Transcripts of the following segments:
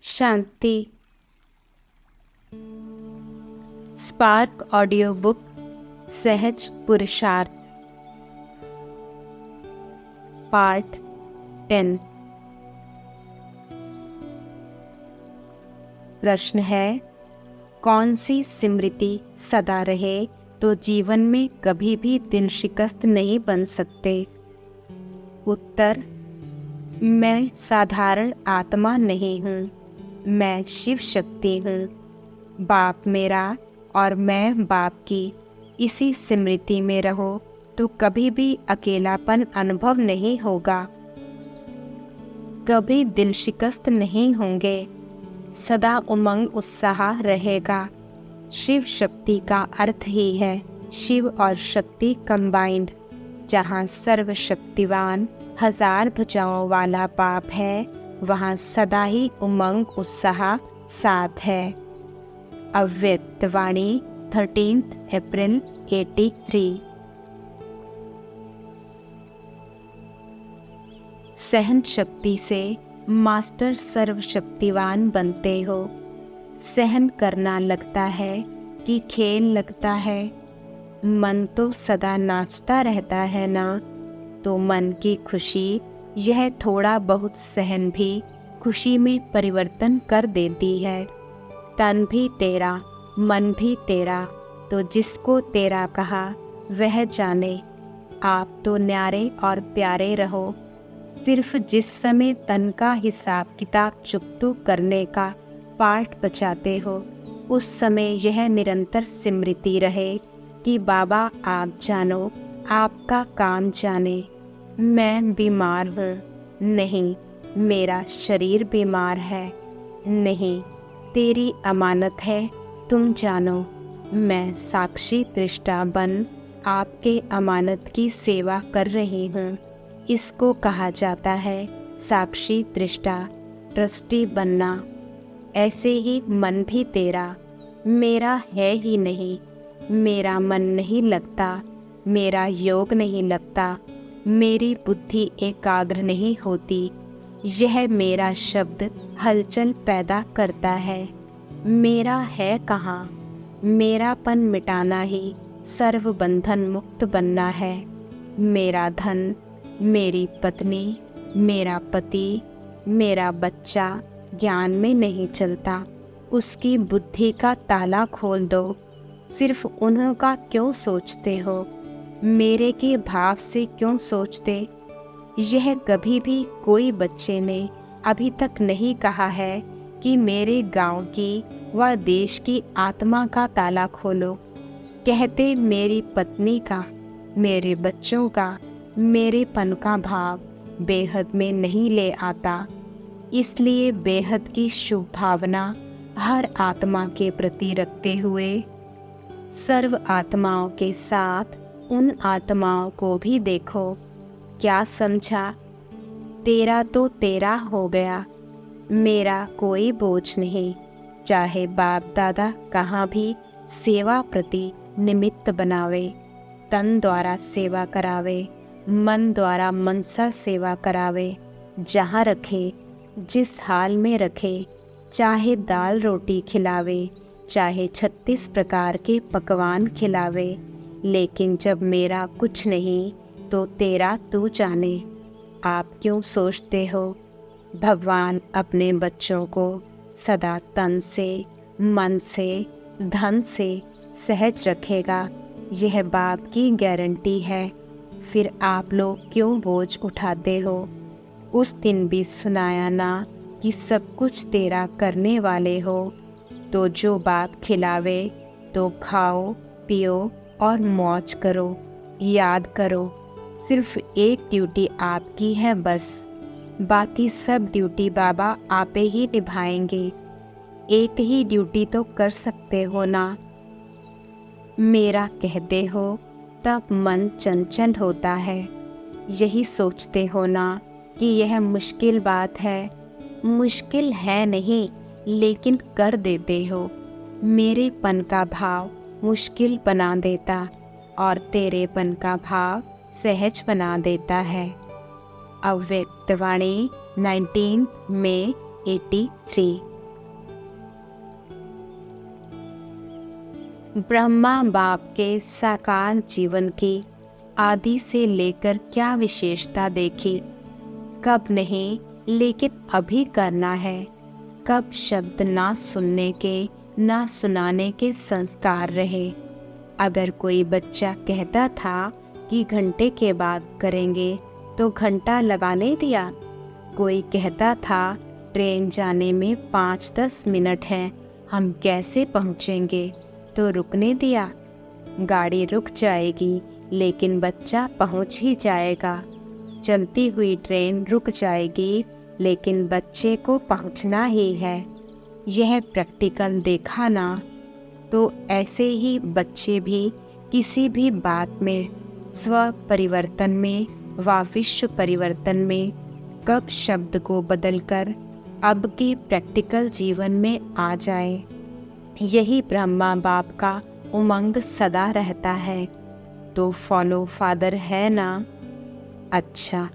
शांति। Spark audio book सहज पुरुषार्थ part 10। प्रश्न है, कौन सी स्मृति सदा रहे तो जीवन में कभी भी दिल शिकस्त नहीं बन सकते? उत्तर, मैं साधारण आत्मा नहीं हूँ, मैं शिव शक्ति हूँ। बाप मेरा और मैं बाप की इसी स्मृति में रहो तो कभी भी अकेलापन अनुभव नहीं होगा, कभी दिल शिकस्त नहीं होंगे, सदा उमंग उत्साह रहेगा। शिव शक्ति का अर्थ ही है शिव और शक्ति कंबाइंड। जहाँ सर्वशक्तिवान हजार भुजाओं वाला बाप है, वहाँ सदा ही उमंग उत्साह साथ है। अव्यक्त वाणी 13 अप्रैल 83। सहन शक्ति से मास्टर सर्वशक्तिवान बनते हो। सहन करना लगता है कि खेल लगता है। मन तो सदा नाचता रहता है ना, तो मन की खुशी यह थोड़ा बहुत सहन भी खुशी में परिवर्तन कर देती है। तन भी तेरा, मन भी तेरा, तो जिसको तेरा कहा वह जाने। आप तो न्यारे और प्यारे रहो। सिर्फ जिस समय तन का हिसाब किताब चुकतू करने का पाठ बचाते हो, उस समय यह निरंतर स्मृति रहे कि बाबा आप जानो, आपका काम जाने। मैं बीमार हूँ, नहीं मेरा शरीर बीमार है, नहीं तेरी अमानत है, तुम जानो। मैं साक्षी दृष्टा बन आपके अमानत की सेवा कर रही हूँ। इसको कहा जाता है साक्षी दृष्टा, ट्रस्टी बनना। ऐसे ही मन भी तेरा, मेरा है ही नहीं। मेरा मन नहीं लगता, मेरा योग नहीं लगता, मेरी बुद्धि एकाग्र नहीं होती। यह मेरा शब्द हलचल पैदा करता है। मेरा है कहाँ? मेरापन मिटाना ही सर्व बंधन मुक्त बनना है। मेरा धन, मेरी पत्नी, मेरा पति, मेरा बच्चा ज्ञान में नहीं चलता, उसकी बुद्धि का ताला खोल दो। सिर्फ उन्हों का क्यों सोचते हो? मेरे के भाव से क्यों सोचते? यह कभी भी कोई बच्चे ने अभी तक नहीं कहा है कि मेरे गांव की व देश की आत्मा का ताला खोलो। कहते मेरी पत्नी का, मेरे बच्चों का, मेरेपन का भाव बेहद में नहीं ले आता। इसलिए बेहद की शुभ भावना हर आत्मा के प्रति रखते हुए सर्व आत्माओं के साथ उन आत्माओं को भी देखो। क्या समझा? तेरा तो तेरा हो गया, मेरा कोई बोझ नहीं। चाहे बाप दादा कहाँ भी सेवा प्रति निमित्त बनावे, तन द्वारा सेवा करावे, मन द्वारा मनसा सेवा करावे, जहाँ रखे, जिस हाल में रखे, चाहे दाल रोटी खिलावे, चाहे 36 प्रकार के पकवान खिलावे, लेकिन जब मेरा कुछ नहीं तो तेरा तू जाने। आप क्यों सोचते हो भगवान अपने बच्चों को सदा तन से, मन से, धन से सहज रखेगा? यह बाप की गारंटी है। फिर आप लोग क्यों बोझ उठाते हो? उस दिन भी सुनाया ना कि सब कुछ तेरा करने वाले हो, तो जो बाप खिलावे तो खाओ पियो और मौज करो। याद करो, सिर्फ एक ड्यूटी आपकी है बस, बाकी सब ड्यूटी बाबा आपे ही निभाएंगे। एक ही ड्यूटी तो कर सकते हो ना। मेरा कहते हो तब मन चंचल होता है। यही सोचते हो ना कि यह मुश्किल बात है। मुश्किल है नहीं, लेकिन कर देते हो। मेरेपन का भाव मुश्किल बना देता और तेरेपन का भाव सहज बना देता है। अव्यक्त वाणी 19 मई 83। ब्रह्मा बाप के साकार जीवन की आदि से लेकर क्या विशेषता देखी। कब नहीं, लेकिन अभी करना है। कब शब्द ना सुनने के ना सुनाने के संस्कार रहे। अगर कोई बच्चा कहता था कि घंटे के बाद करेंगे तो घंटा लगाने दिया। कोई कहता था ट्रेन जाने में 5-10 मिनट हैं, हम कैसे पहुँचेंगे, तो रुकने दिया। गाड़ी रुक जाएगी लेकिन बच्चा पहुँच ही जाएगा। चलती हुई ट्रेन रुक जाएगी लेकिन बच्चे को पहुँचना ही है। यह प्रैक्टिकल देखा ना। तो ऐसे ही बच्चे भी किसी भी बात में, स्व परिवर्तन में व विश्व परिवर्तन में कब शब्द को बदलकर अब के प्रैक्टिकल जीवन में आ जाए। यही ब्रह्मा बाप का उमंग सदा रहता है। तो फॉलो फादर है ना। अच्छा,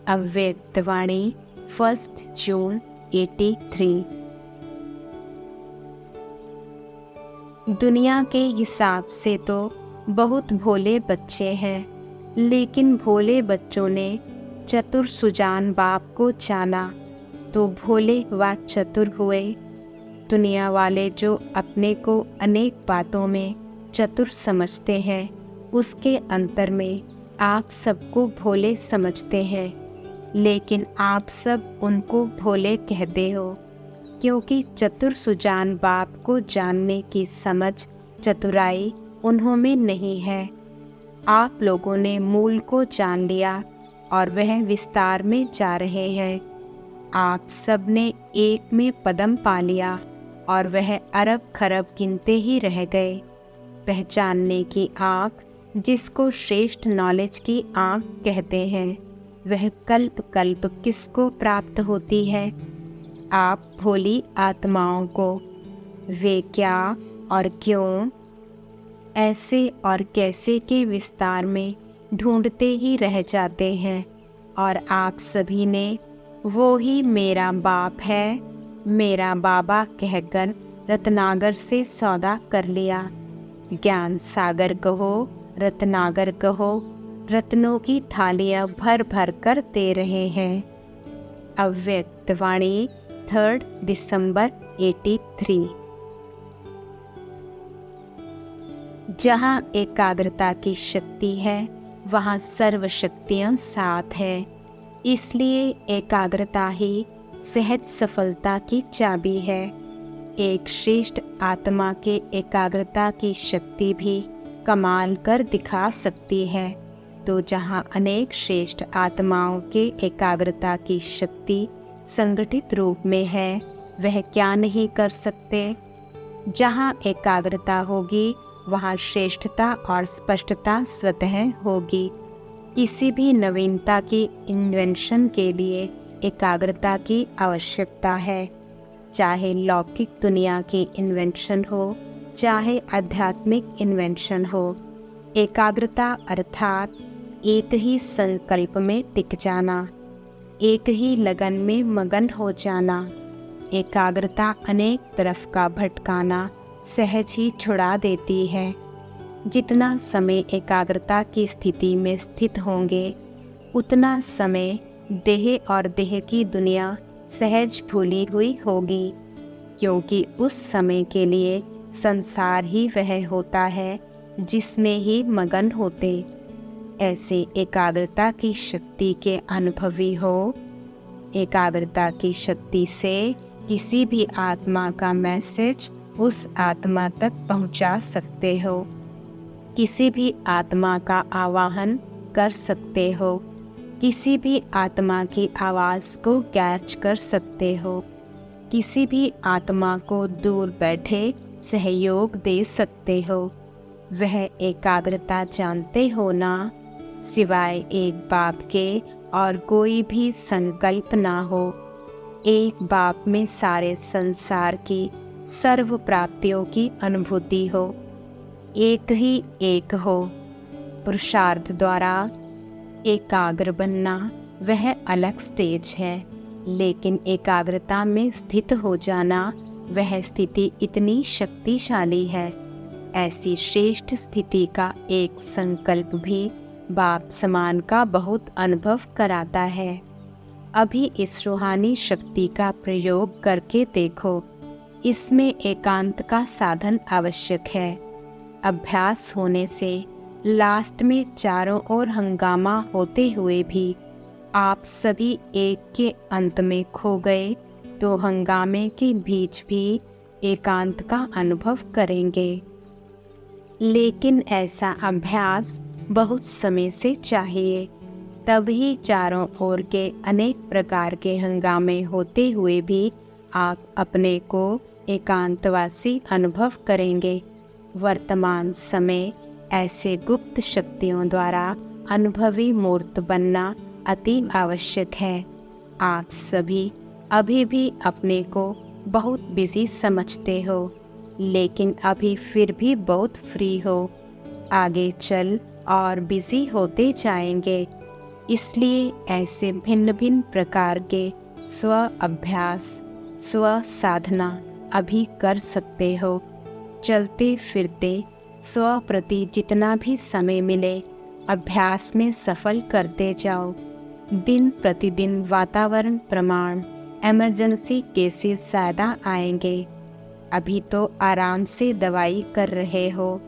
अव्यक्तवाणी 1 जून 83। दुनिया के हिसाब से तो बहुत भोले बच्चे हैं, लेकिन भोले बच्चों ने चतुर सुजान बाप को जाना तो भोले व चतुर हुए। दुनिया वाले जो अपने को अनेक बातों में चतुर समझते हैं, उसके अंतर में आप सबको भोले समझते हैं, लेकिन आप सब उनको भोले कहते हो, क्योंकि चतुर सुजान बाप को जानने की समझ, चतुराई उन्हों में नहीं है। आप लोगों ने मूल को जान लिया और वह विस्तार में जा रहे हैं। आप सब ने एक में पदम पा लिया और वह अरब खरब गिनते ही रह गए। पहचानने की आँख, जिसको श्रेष्ठ नॉलेज की आँख कहते हैं, वह कल्प कल्प किसको प्राप्त होती है। आप भोली आत्माओं को वे क्या और क्यों, ऐसे और कैसे के विस्तार में ढूंढते ही रह जाते हैं। और आप सभी ने वो ही मेरा बाप है, मेरा बाबा कहकर रत्नागर से सौदा कर लिया। ज्ञान सागर कहो, रत्नागर कहो, रत्नों की थालियाँ भर भर कर दे रहे हैं। अव्यक्तवाणी 3 दिसंबर 83। जहाँ एकाग्रता की शक्ति है वहाँ सर्व शक्तियाँ साथ है। इसलिए एकाग्रता ही सहज सफलता की चाबी है। एक श्रेष्ठ आत्मा के एकाग्रता की शक्ति भी कमाल कर दिखा सकती है। तो जहाँ अनेक श्रेष्ठ आत्माओं के एकाग्रता की शक्ति संगठित रूप में है, वह क्या नहीं कर सकते। जहाँ एकाग्रता होगी वहाँ श्रेष्ठता और स्पष्टता स्वतः होगी। किसी भी नवीनता की इन्वेंशन के लिए एकाग्रता की आवश्यकता है। चाहे लौकिक दुनिया की इन्वेंशन हो, चाहे आध्यात्मिक इन्वेंशन हो। एकाग्रता अर्थात एक ही संकल्प में टिक जाना, एक ही लगन में मगन हो जाना। एकाग्रता अनेक तरफ का भटकाना सहज ही छुड़ा देती है। जितना समय एकाग्रता की स्थिति में स्थित होंगे, उतना समय देह और देह की दुनिया सहज भूली हुई होगी, क्योंकि उस समय के लिए संसार ही वह होता है जिसमें ही मगन होते। ऐसे एकाग्रता की शक्ति के अनुभवी हो। एकाग्रता की शक्ति से किसी भी आत्मा का मैसेज उस आत्मा तक पहुंचा सकते हो। किसी भी आत्मा का आवाहन कर सकते हो। किसी भी आत्मा की आवाज़ को कैच कर सकते हो। किसी भी आत्मा को दूर बैठे सहयोग दे सकते हो। वह एकाग्रता जानते हो ना। सिवाय एक बाप के और कोई भी संकल्प ना हो। एक बाप में सारे संसार की सर्व प्राप्तियों की अनुभूति हो। एक ही एक हो। पुरुषार्थ द्वारा एकाग्र बनना वह अलग स्टेज है, लेकिन एकाग्रता में स्थित हो जाना वह स्थिति इतनी शक्तिशाली है ऐसी श्रेष्ठ स्थिति का एक संकल्प भी बाप समान का बहुत अनुभव कराता है। अभी इस रूहानी शक्ति का प्रयोग करके देखो। इसमें एकांत का साधन आवश्यक है। अभ्यास होने से लास्ट में चारों ओर हंगामा होते हुए भी आप सभी एक के अंत में खो गए तो हंगामे के बीच भी एकांत का अनुभव करेंगे। लेकिन ऐसा अभ्यास बहुत समय से चाहिए, तभी चारों ओर के अनेक प्रकार के हंगामे होते हुए भी आप अपने को एकांतवासी अनुभव करेंगे। वर्तमान समय ऐसे गुप्त शक्तियों द्वारा अनुभवी मूर्त बनना अति आवश्यक है। आप सभी अभी भी अपने को बहुत बिजी समझते हो, लेकिन अभी फिर भी बहुत फ्री हो। आगे चल और बिजी होते जाएंगे। इसलिए ऐसे भिन्न भिन्न प्रकार के स्व अभ्यास, स्व साधना अभी कर सकते हो। चलते फिरते स्व प्रति जितना भी समय मिले अभ्यास में सफल करते जाओ। दिन प्रतिदिन वातावरण प्रमाण इमरजेंसी केसेस ज़्यादा आएंगे। अभी तो आराम से दवाई कर रहे हो,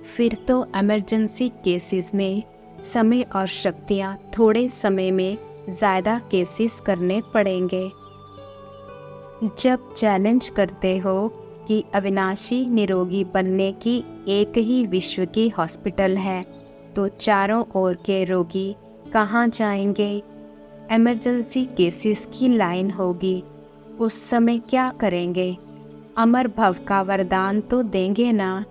फिर तो इमरजेंसी केसेस में समय और शक्तियाँ थोड़े समय में ज़्यादा केसेस करने पड़ेंगे। जब चैलेंज करते हो कि अविनाशी निरोगी बनने की एक ही विश्व की हॉस्पिटल है, तो चारों ओर के रोगी कहाँ जाएंगे? इमरजेंसी केसेस की लाइन होगी। उस समय क्या करेंगे? अमर भव का वरदान तो देंगे ना।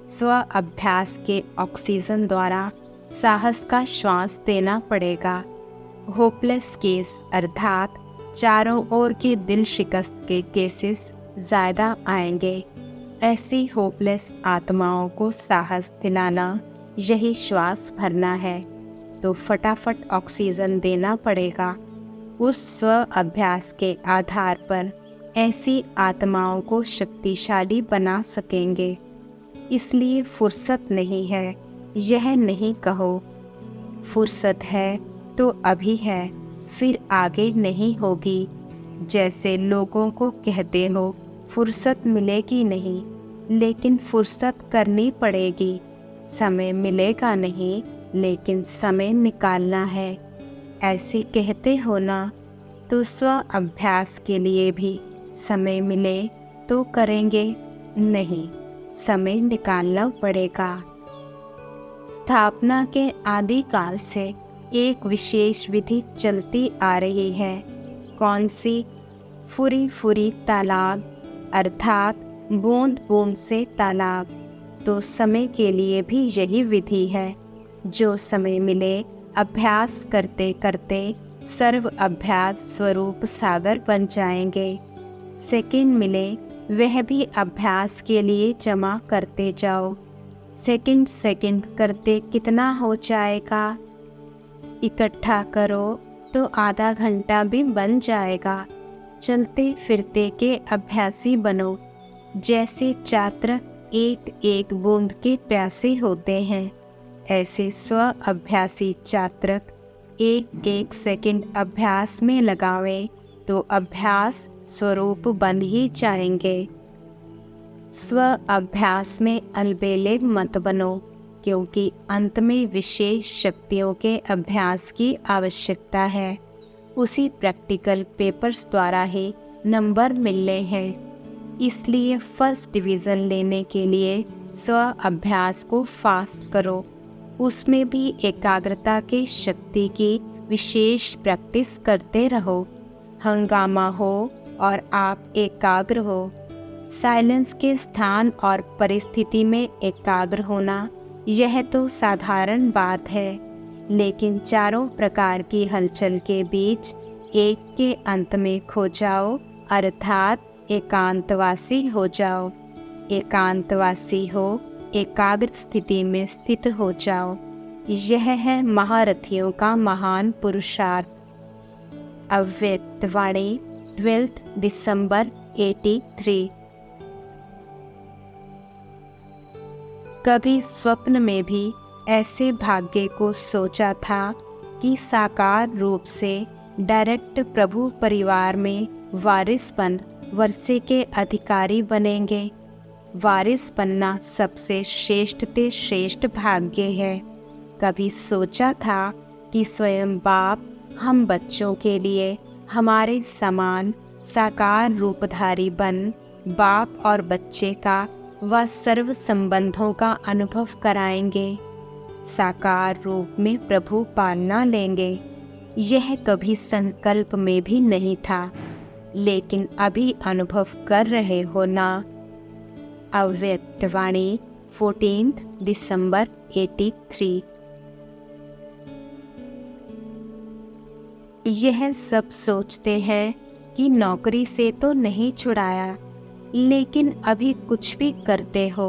स्व अभ्यास के ऑक्सीजन द्वारा साहस का श्वास देना पड़ेगा। होपलेस केस अर्थात चारों ओर के दिल शिकस्त के केसेस ज़्यादा आएंगे। ऐसी होपलेस आत्माओं को साहस दिलाना, यही श्वास भरना है, तो फटाफट ऑक्सीजन देना पड़ेगा। उस स्व अभ्यास के आधार पर ऐसी आत्माओं को शक्तिशाली बना सकेंगे। इसलिए फुर्सत नहीं है यह नहीं कहो। फुर्सत है तो अभी है, फिर आगे नहीं होगी। जैसे लोगों को कहते हो फुर्सत मिलेगी नहीं, लेकिन फुर्सत करनी पड़ेगी। समय मिलेगा नहीं, लेकिन समय निकालना है। ऐसे कहते हो ना, तो स्व अभ्यास के लिए भी समय मिले तो करेंगे, नहीं समय निकालना पड़ेगा। स्थापना के आदिकाल से एक विशेष विधि चलती आ रही है। कौन सी? फुरी फुरी तालाब, अर्थात बूंद बूंद से तालाब। तो समय के लिए भी यही विधि है। जो समय मिले अभ्यास करते करते सर्व अभ्यास स्वरूप सागर बन जाएंगे। सेकंड मिले वह भी अभ्यास के लिए जमा करते जाओ। सेकंड सेकंड करते कितना हो जाएगा? इकट्ठा करो तो आधा घंटा भी बन जाएगा। चलते फिरते के अभ्यासी बनो। जैसे छात्र एक एक बूंद के प्यासे होते हैं, ऐसे स्व अभ्यासी छात्र एक एक सेकंड अभ्यास में लगावें तो अभ्यास स्वरूप बन ही जाएंगे। स्व अभ्यास में अलबेले मत बनो, क्योंकि अंत में विशेष शक्तियों के अभ्यास की आवश्यकता है। उसी प्रैक्टिकल पेपर्स द्वारा ही नंबर मिलने हैं। इसलिए फर्स्ट डिवीज़न लेने के लिए स्व अभ्यास को फास्ट करो। उसमें भी एकाग्रता के शक्ति की विशेष प्रैक्टिस करते रहो। हंगामा हो और आप एकाग्र हो। साइलेंस के स्थान और परिस्थिति में एकाग्र होना यह तो साधारण बात है, लेकिन चारों प्रकार की हलचल के बीच एक के अंत में खो जाओ, अर्थात एकांतवासी हो जाओ। एकांतवासी हो, एकाग्र स्थिति में स्थित हो जाओ। यह है महारथियों का महान पुरुषार्थ। अव्यक्त वाणी 12 दिसंबर 83। कभी स्वप्न में भी ऐसे भाग्य को सोचा था कि साकार रूप से डायरेक्ट प्रभु परिवार में वारिस बन वर्षे के अधिकारी बनेंगे। वारिस बनना सबसे श्रेष्ठ ते श्रेष्ठ भाग्य है। कभी सोचा था कि स्वयं बाप हम बच्चों के लिए हमारे समान साकार रूपधारी बन बाप और बच्चे का व सर्व संबंधों का अनुभव कराएंगे। साकार रूप में प्रभु पालना लेंगे। यह कभी संकल्प में भी नहीं था, लेकिन अभी अनुभव कर रहे हो ना। अव्यक्तवाणी 14 दिसंबर 83। यह सब सोचते हैं कि नौकरी से तो नहीं छुड़ाया, लेकिन अभी कुछ भी करते हो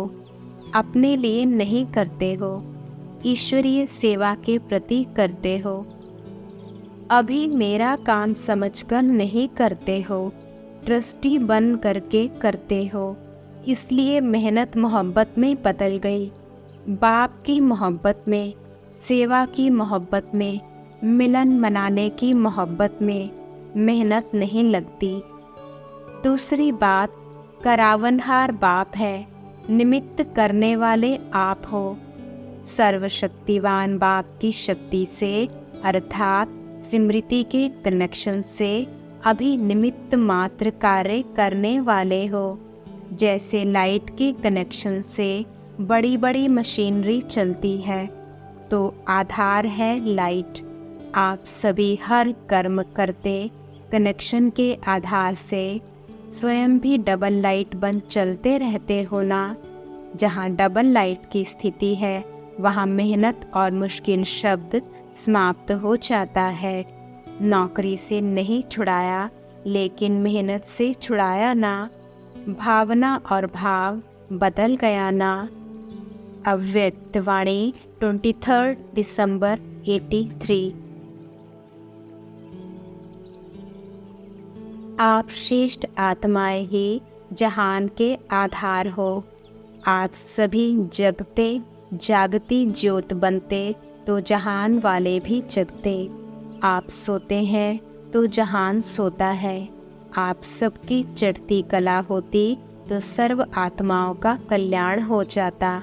अपने लिए नहीं करते हो, ईश्वरीय सेवा के प्रति करते हो। अभी मेरा काम समझकर नहीं करते हो, ट्रस्टी बन करके करते हो। इसलिए मेहनत मोहब्बत में बदल गई। बाप की मोहब्बत में, सेवा की मोहब्बत में, मिलन मनाने की मोहब्बत में मेहनत नहीं लगती। दूसरी बात, करावनहार बाप है, निमित्त करने वाले आप हो। सर्वशक्तिवान बाप की शक्ति से अर्थात स्मृति के कनेक्शन से अभी निमित्त मात्र कार्य करने वाले हो। जैसे लाइट के कनेक्शन से बड़ी बड़ी मशीनरी चलती है, तो आधार है लाइट। आप सभी हर कर्म करते कनेक्शन के आधार से स्वयं भी डबल लाइट बन चलते रहते हो ना। जहाँ डबल लाइट की स्थिति है वहाँ मेहनत और मुश्किल शब्द समाप्त हो जाता है। नौकरी से नहीं छुड़ाया, लेकिन मेहनत से छुड़ाया ना। भावना और भाव बदल गया ना। अव्यक्तवाणी 23 दिसंबर 83। आप श्रेष्ठ आत्माएं ही जहान के आधार हो। आप सभी जगते जागती ज्योत बनते तो जहान वाले भी जगते। आप सोते हैं तो जहान सोता है। आप सबकी चढ़ती कला होती तो सर्व आत्माओं का कल्याण हो जाता।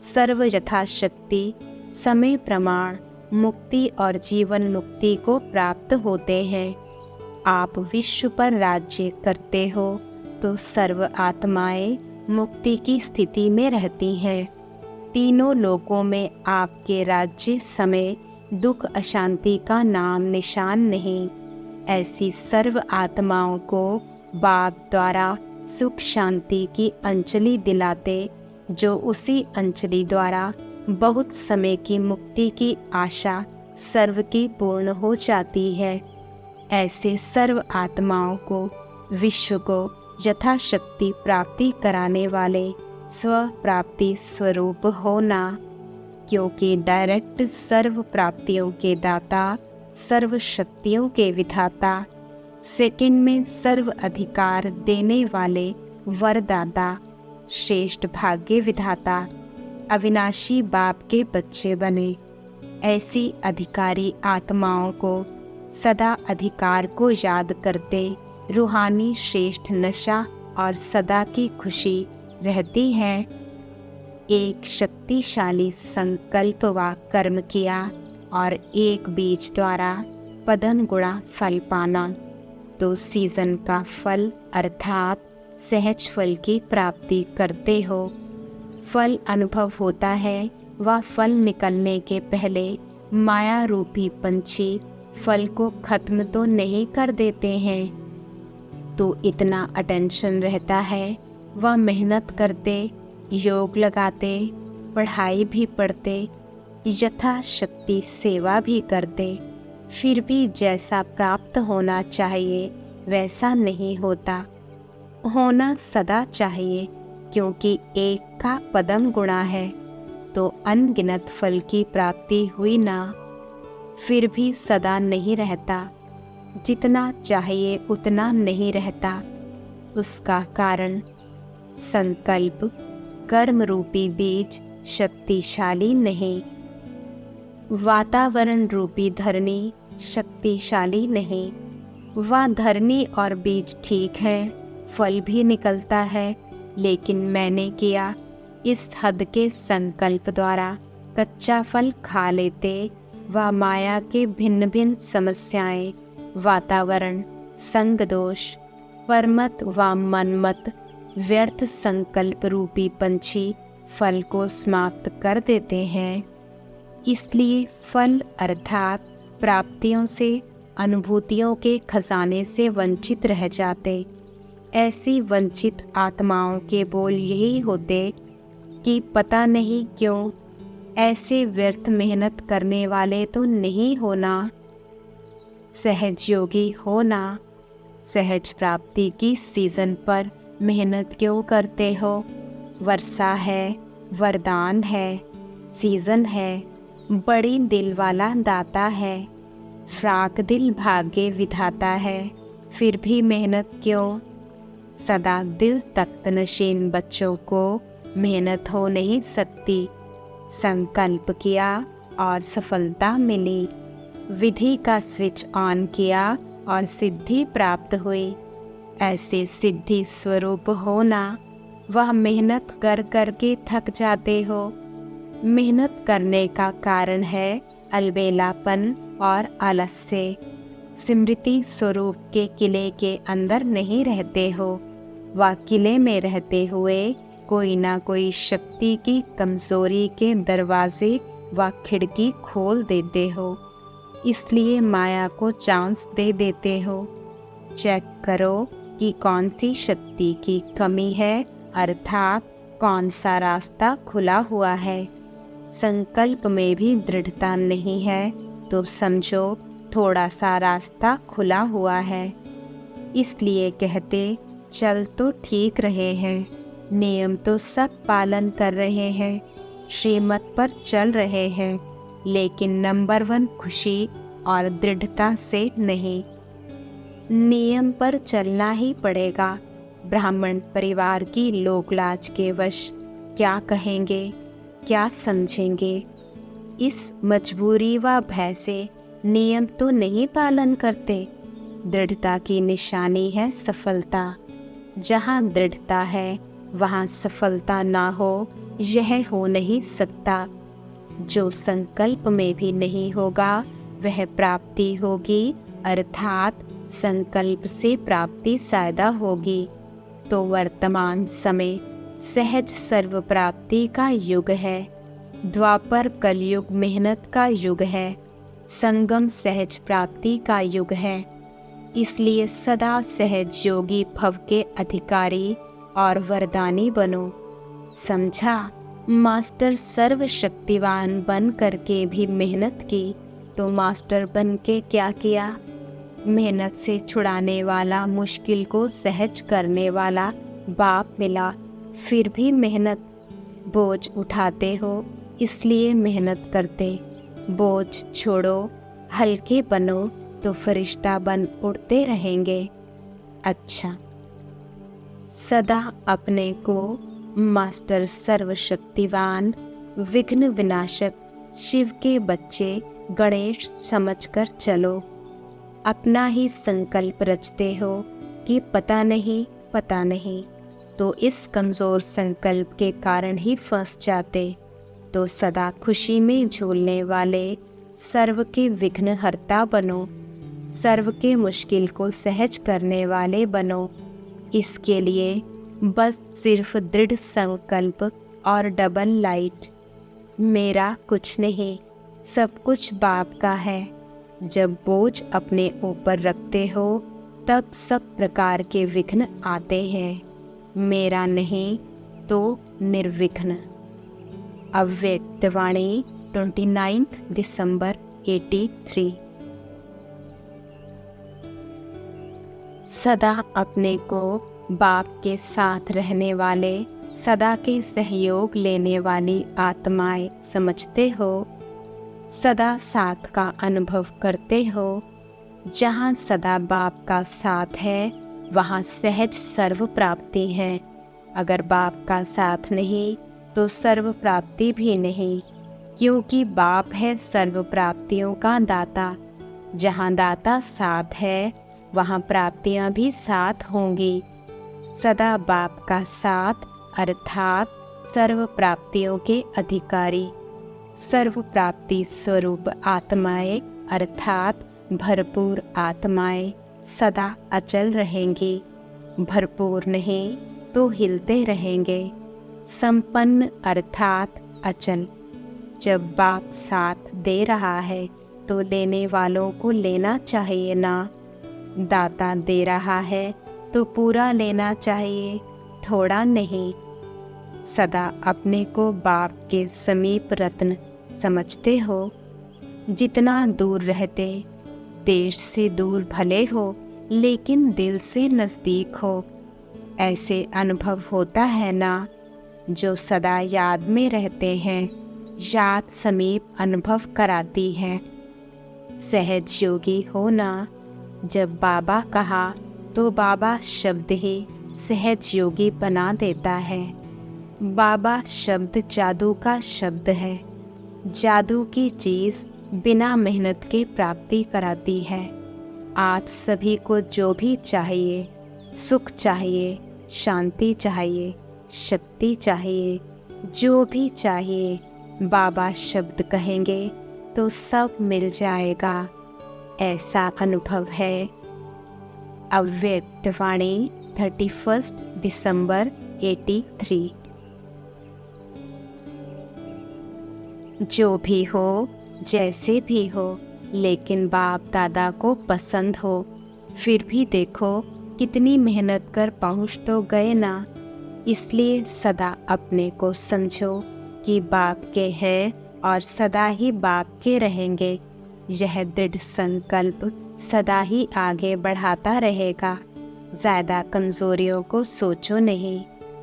सर्व यथाशक्ति समय प्रमाण मुक्ति और जीवन मुक्ति को प्राप्त होते हैं। आप विश्व पर राज्य करते हो तो सर्व आत्माएं मुक्ति की स्थिति में रहती हैं। तीनों लोकों में आपके राज्य समय दुख अशांति का नाम निशान नहीं। ऐसी सर्व आत्माओं को बाप द्वारा सुख शांति की अंजलि दिलाते, जो उसी अंजलि द्वारा बहुत समय की मुक्ति की आशा सर्व की पूर्ण हो जाती है। ऐसे सर्व आत्माओं को विश्व को यथाशक्ति प्राप्ति कराने वाले स्व प्राप्ति स्वरूप होना, क्योंकि डायरेक्ट सर्व प्राप्तियों के दाता, सर्व शक्तियों के विधाता, सेकंड में सर्व अधिकार देने वाले वरदाता, श्रेष्ठ भाग्य विधाता, अविनाशी बाप के बच्चे बने। ऐसी अधिकारी आत्माओं को सदा अधिकार को याद करते रूहानी श्रेष्ठ नशा और सदा की खुशी रहती है। एक शक्तिशाली संकल्प व कर्म किया और एक बीज द्वारा पदन गुणा फल पाना, तो सीजन का फल अर्थात सहज फल की प्राप्ति करते हो। फल अनुभव होता है व फल निकलने के पहले माया रूपी पंछी फल को खत्म तो नहीं कर देते हैं। तो इतना अटेंशन रहता है, वह मेहनत करते, योग लगाते, पढ़ाई भी पढ़ते, यथाशक्ति सेवा भी करते, फिर भी जैसा प्राप्त होना चाहिए वैसा नहीं होता। होना सदा चाहिए, क्योंकि एक का पदम गुणा है तो अनगिनत फल की प्राप्ति हुई ना। फिर भी सदा नहीं रहता, जितना चाहिए उतना नहीं रहता। उसका कारण संकल्प कर्म रूपी बीज शक्तिशाली नहीं। वातावरण रूपी धरनी शक्तिशाली नहीं। वह धरनी और बीज ठीक है, फल भी निकलता है, लेकिन मैंने किया इस हद के संकल्प द्वारा कच्चा फल खा लेते व माया के भिन्न भिन्न समस्याएं, वातावरण, संग दोष, परमत व मनमत व्यर्थ संकल्प रूपी पंछी फल को समाप्त कर देते हैं। इसलिए फल अर्थात प्राप्तियों से, अनुभूतियों के खजाने से वंचित रह जाते। ऐसी वंचित आत्माओं के बोल यही होते कि पता नहीं क्यों ऐसे व्यर्थ मेहनत करने वाले तो नहीं होना, सहज योगी होना। सहज प्राप्ति की सीजन पर मेहनत क्यों करते हो? वर्षा है, वरदान है, सीजन है, बड़ी दिल वाला दाता है, फ्राक दिल भाग्य विधाता है, फिर भी मेहनत क्यों? सदा दिल तख्त नशीन बच्चों को मेहनत हो नहीं सकती। संकल्प किया और सफलता मिली, विधि का स्विच ऑन किया और सिद्धि प्राप्त हुई। ऐसे सिद्धि स्वरूप होना, वह मेहनत कर कर के थक जाते हो। मेहनत करने का कारण है अलबेलापन और आलस्य। स्मृति स्वरूप के किले के अंदर नहीं रहते हो, वह किले में रहते हुए कोई ना कोई शक्ति की कमजोरी के दरवाजे व खिड़की खोल देते हो। इसलिए माया को चांस दे देते हो। चेक करो कि कौन सी शक्ति की कमी है, अर्थात कौन सा रास्ता खुला हुआ है। संकल्प में भी दृढ़ता नहीं है तो समझो थोड़ा सा रास्ता खुला हुआ है। इसलिए कहते चल तो ठीक रहे हैं, नियम तो सब पालन कर रहे हैं, श्रीमत पर चल रहे हैं, लेकिन नंबर 1 खुशी और दृढ़ता से नहीं। नियम पर चलना ही पड़ेगा। ब्राह्मण परिवार की लोकलाज के वश क्या कहेंगे, क्या समझेंगे, इस मजबूरी व भय से नियम तो नहीं पालन करते। दृढ़ता की निशानी है सफलता। जहाँ दृढ़ता है वहाँ सफलता ना हो, यह हो नहीं सकता। जो संकल्प में भी नहीं होगा वह प्राप्ति होगी, अर्थात संकल्प से प्राप्ति सायदा होगी। तो वर्तमान समय सहज सर्व प्राप्ति का युग है। द्वापर कलयुग मेहनत का युग है। संगम सहज प्राप्ति का युग है। इसलिए सदा सहज योगी भव के अधिकारी और वरदानी बनो। समझा? मास्टर सर्वशक्तिवान बन करके भी मेहनत की तो मास्टर बन के क्या किया? मेहनत से छुड़ाने वाला, मुश्किल को सहज करने वाला बाप मिला, फिर भी मेहनत। बोझ उठाते हो इसलिए मेहनत करते। बोझ छोड़ो, हल्के बनो तो फरिश्ता बन उड़ते रहेंगे। अच्छा, सदा अपने को मास्टर सर्वशक्तिवान, विघ्न विनाशक, शिव के बच्चे गणेश समझकर चलो। अपना ही संकल्प रचते हो कि पता नहीं, पता नहीं, तो इस कमज़ोर संकल्प के कारण ही फंस जाते। तो सदा खुशी में झूलने वाले सर्व के विघ्न हरता बनो। सर्व के मुश्किल को सहज करने वाले बनो। इसके लिए बस सिर्फ दृढ़ संकल्प और डबल लाइट। मेरा कुछ नहीं, सब कुछ बाप का है। जब बोझ अपने ऊपर रखते हो तब सब प्रकार के विघ्न आते हैं। मेरा नहीं तो निर्विघ्न। अव्यक्तवाणी 29 दिसंबर 83। सदा अपने को बाप के साथ रहने वाले, सदा के सहयोग लेने वाली आत्माएं समझते हो। सदा साथ का अनुभव करते हो। जहाँ सदा बाप का साथ है वहाँ सहज सर्व प्राप्ति है। अगर बाप का साथ नहीं तो सर्व प्राप्ति भी नहीं, क्योंकि बाप है सर्व प्राप्तियों का दाता। जहाँ दाता साथ है वहाँ प्राप्तियाँ भी साथ होंगी। सदा बाप का साथ अर्थात सर्व प्राप्तियों के अधिकारी, सर्व प्राप्ति स्वरूप आत्माएं अर्थात भरपूर आत्माएं सदा अचल रहेंगी। भरपूर नहीं तो हिलते रहेंगे। संपन्न अर्थात अचल। जब बाप साथ दे रहा है तो लेने वालों को लेना चाहिए ना। दाता दे रहा है तो पूरा लेना चाहिए, थोड़ा नहीं। सदा अपने को बाप के समीप रत्न समझते हो। जितना दूर रहते, देश से दूर भले हो लेकिन दिल से नज़दीक हो, ऐसे अनुभव होता है ना। जो सदा याद में रहते हैं, याद समीप अनुभव कराती है। सहज योगी हो ना। जब बाबा कहा तो बाबा शब्द ही सहज योगी बना देता है। बाबा शब्द जादू का शब्द है। जादू की चीज़ बिना मेहनत के प्राप्ति कराती है। आज सभी को जो भी चाहिए, सुख चाहिए, शांति चाहिए, शक्ति चाहिए, जो भी चाहिए, बाबा शब्द कहेंगे तो सब मिल जाएगा। ऐसा अनुभव है। अव्यक्त वाणी 31 दिसंबर 83। जो भी हो, जैसे भी हो, लेकिन बाप दादा को पसंद हो। फिर भी देखो कितनी मेहनत कर पहुँच तो गए ना। इसलिए सदा अपने को समझो कि बाप के हैं और सदा ही बाप के रहेंगे। यह दृढ़ संकल्प सदा ही आगे बढ़ाता रहेगा। ज़्यादा कमज़ोरियों को सोचो नहीं।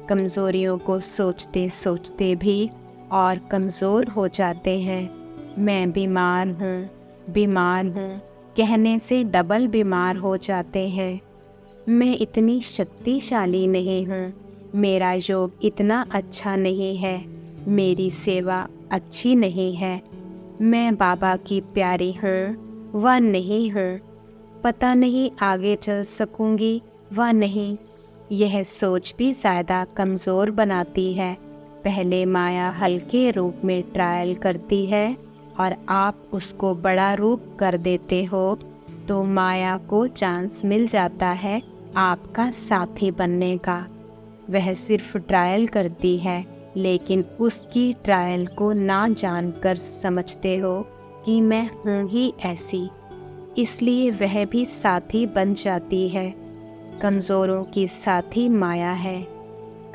कमज़ोरियों को सोचते सोचते भी और कमज़ोर हो जाते हैं। मैं बीमार हूँ, बीमार हूँ कहने से डबल बीमार हो जाते हैं। मैं इतनी शक्तिशाली नहीं हूँ, मेरा योग इतना अच्छा नहीं है, मेरी सेवा अच्छी नहीं है, मैं बाबा की प्यारी हूँ व नहीं हूँ, पता नहीं आगे चल सकूँगी व नहीं। यह सोच भी ज़्यादा कमज़ोर बनाती है। पहले माया हल्के रूप में ट्रायल करती है और आप उसको बड़ा रूप कर देते हो तो माया को चांस मिल जाता है आपका साथी बनने का। वह सिर्फ ट्रायल करती है, लेकिन उसकी ट्रायल को ना जानकर समझते हो कि मैं हूँ ही ऐसी, इसलिए वह भी साथी बन जाती है। कमज़ोरों की साथी माया है।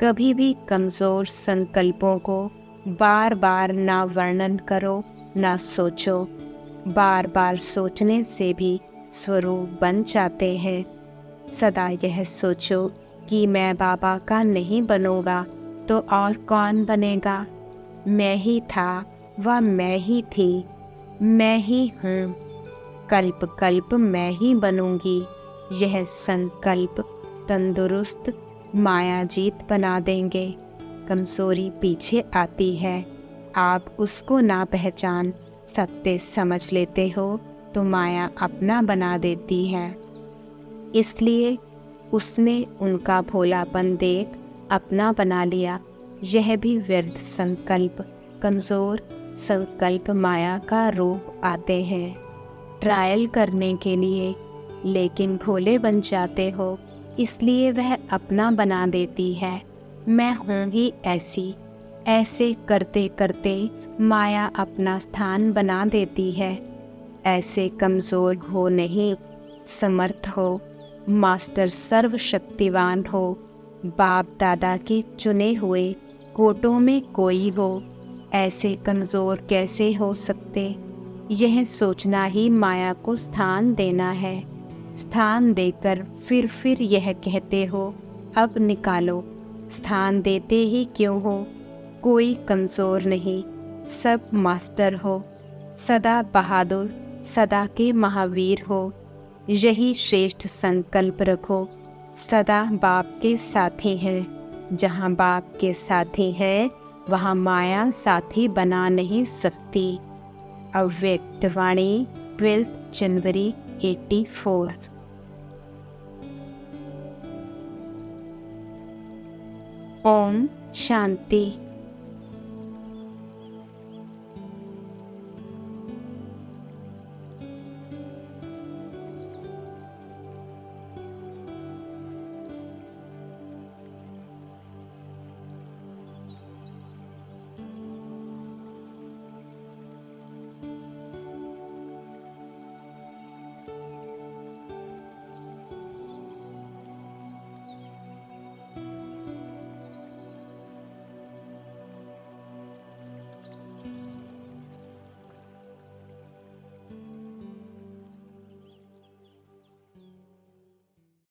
कभी भी कमज़ोर संकल्पों को बार बार ना वर्णन करो, ना सोचो। बार बार सोचने से भी स्वरूप बन जाते हैं। सदा यह सोचो कि मैं बाबा का नहीं बनूंगा तो और कौन बनेगा। मैं ही था व मैं ही थी, मैं ही हूँ, कल्प कल्प मैं ही बनूंगी। यह संकल्प तंदुरुस्त मायाजीत बना देंगे। कमज़ोरी पीछे आती है, आप उसको ना पहचान सकते समझ लेते हो तो माया अपना बना देती है। इसलिए उसने उनका भोलापन देख अपना बना लिया। यह भी व्यर्थ संकल्प, कमज़ोर संकल्प माया का रूप आते हैं ट्रायल करने के लिए, लेकिन भोले बन जाते हो इसलिए वह अपना बना देती है। मैं हूँ ही ऐसी। ऐसे करते करते माया अपना स्थान बना देती है। ऐसे कमज़ोर हो नहीं, समर्थ हो, मास्टर सर्वशक्तिवान हो, बाप दादा के चुने हुए कोटों में कोई हो। ऐसे कमज़ोर कैसे हो सकते। यह सोचना ही माया को स्थान देना है। स्थान देकर फिर यह कहते हो अब निकालो। स्थान देते ही क्यों हो। कोई कमज़ोर नहीं, सब मास्टर हो। सदा बहादुर, सदा के महावीर हो। यही श्रेष्ठ संकल्प रखो। सदा बाप के साथी हैं। जहाँ बाप के साथी हैं वहाँ माया साथी बना नहीं सकती। अव्यक्त वाणी 12 जनवरी 84। ओम शांति।